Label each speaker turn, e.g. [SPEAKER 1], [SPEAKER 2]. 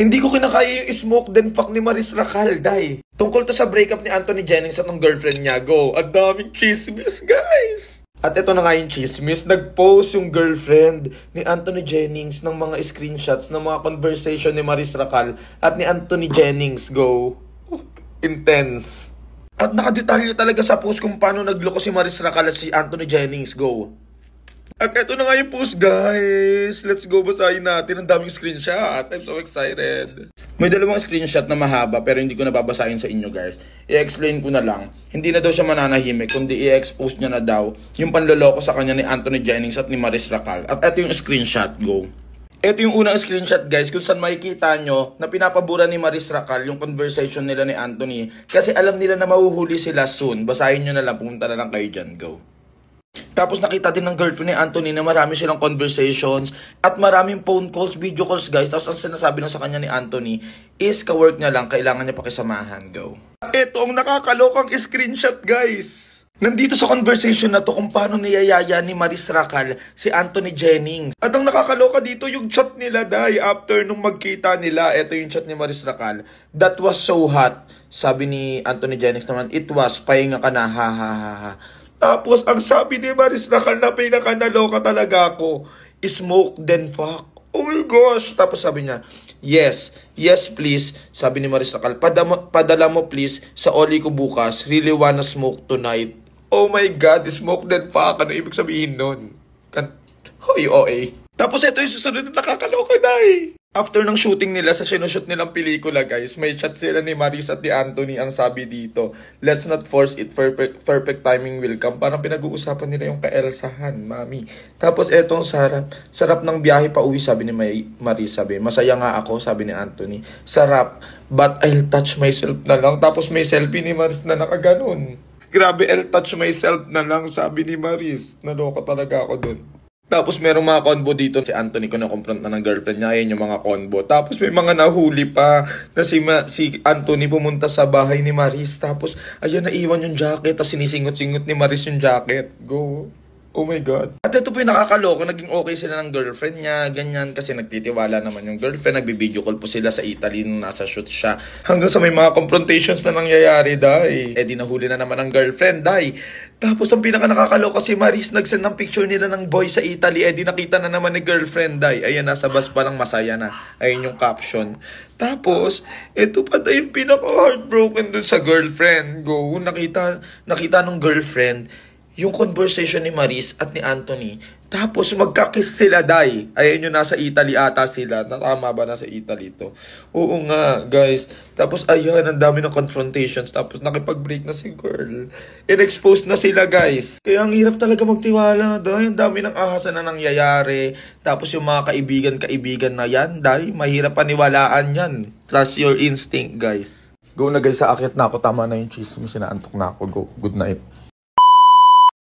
[SPEAKER 1] Hindi ko kinakaya yung smoke then fuck ni Maris Racal, day. Tungkol to sa breakup ni Anthony Jennings at ng girlfriend niya, go. Ang daming chismis, guys. At ito na nga yung chismis. Nag-post yung girlfriend ni Anthony Jennings ng mga screenshots ng mga conversation ni Maris Racal at ni Anthony Jennings, go. Intense. At nakadetalye talaga sa post kung paano nagloko si Maris Racal at si Anthony Jennings, go. At ito na nga yung post, guys. Let's go, basahin natin. Ang daming screenshot. I'm so excited. May dalawang screenshot na mahaba pero hindi ko na babasahin sa inyo, guys. I-explain ko na lang. Hindi na daw siya mananahimik, kundi i-expose niya na daw yung panloloko sa kanya ni Anthony Jennings at ni Maris Racal. At ito yung screenshot, go. Ito yung unang screenshot, guys, kung saan makikita nyo na pinapabura ni Maris Racal yung conversation nila ni Anthony. Kasi alam nila na mahuhuli sila soon. Basahin nyo na lang, pumunta na lang kayo dyan, go. Tapos nakita din ng girlfriend ni Anthony na marami silang conversations at maraming phone calls, video calls, guys. Tapos ang sinasabi lang sa kanya ni Anthony is ka-work niya lang, kailangan niya pakisamahan, go. Ito ang nakakalokang screenshot, guys. Nandito sa conversation na to kung paano niyayaya ni Maris Racal si Anthony Jennings. At ang nakakaloka dito yung chat nila, day, after nung magkita nila. Ito yung chat ni Maris Racal. That was so hot. Sabi ni Anthony Jennings naman, it was, pahinga ka na, ha ha ha ha. Tapos, ang sabi ni Maris Racal na pinakanaloka talaga ako, smoke then fuck. Oh my gosh. Tapos sabi niya, yes please. Sabi ni Maris Racal, padala mo please sa Oli ko bukas. Really wanna smoke tonight. Oh my God, smoke then fuck. Ano ibig sabihin nun? Hoy, OA. Tapos ito yung susunod na nakakaloka, day. After ng shooting nila sa sinushoot nilang pelikula, guys, may chat sila ni Maris at ni Anthony. Ang sabi dito, let's not force it, perfect timing will come. Parang pinag-uusapan nila yung kaelsahan, mami. Tapos etong sarap ng biyahe pa uwi, sabi ni Maris. Sabi, masaya nga ako, sabi ni Anthony. Sarap, but I'll touch myself na lang. Tapos may selfie ni Maris na nakaganon. Grabe, I'll touch myself na lang, sabi ni Maris. Naloko talaga ako dun. Tapos merong mga convo dito. Si Anthony ko na-confront na ng girlfriend niya. Ayan yung mga convo. Tapos may mga nahuli pa na si Anthony pumunta sa bahay ni Maris. Tapos ayan, naiwan yung jacket. Tapos sinisingot-singot ni Maris yung jacket. Go. Oh my God. At ito po yung nakakaloko. Naging okay sila ng girlfriend niya. Ganyan. Kasi nagtitiwala naman yung girlfriend. Nagbibideo call po sila sa Italy nung nasa shoot siya. Hanggang sa may mga confrontations na nangyayari, day. Eh di nahuli na naman ang girlfriend, day. Tapos ang pinaka nakakaloka si Maris, nag-send ng picture nila ng boy sa Italy. Eh di nakita na naman ni girlfriend, day. Ayan, nasa bus pa lang, masaya na. Ayun yung caption. Tapos, ito pa tayo yung pinaka heartbroken dun sa girlfriend. Go, nakita nung girlfriend yung conversation ni Maris at ni Anthony. Tapos magkakiss sila, day. Ayan yung nasa Italy ata sila. Tama ba nasa Italy to? Oo nga, guys. Tapos ayan, ang dami ng confrontations. Tapos nakipag-break na si girl. In-expose na sila, guys. Kaya ang hirap talaga magtiwala, day. Ang dami ng ahasan na nangyayari. Tapos yung mga kaibigan na yan, day. Mahirap paniwalaan yan. Trust your instinct, guys. Go na, guys. Sa akyat na ako. Tama na yung chismis. Sinaantok na ako. Go. Good night.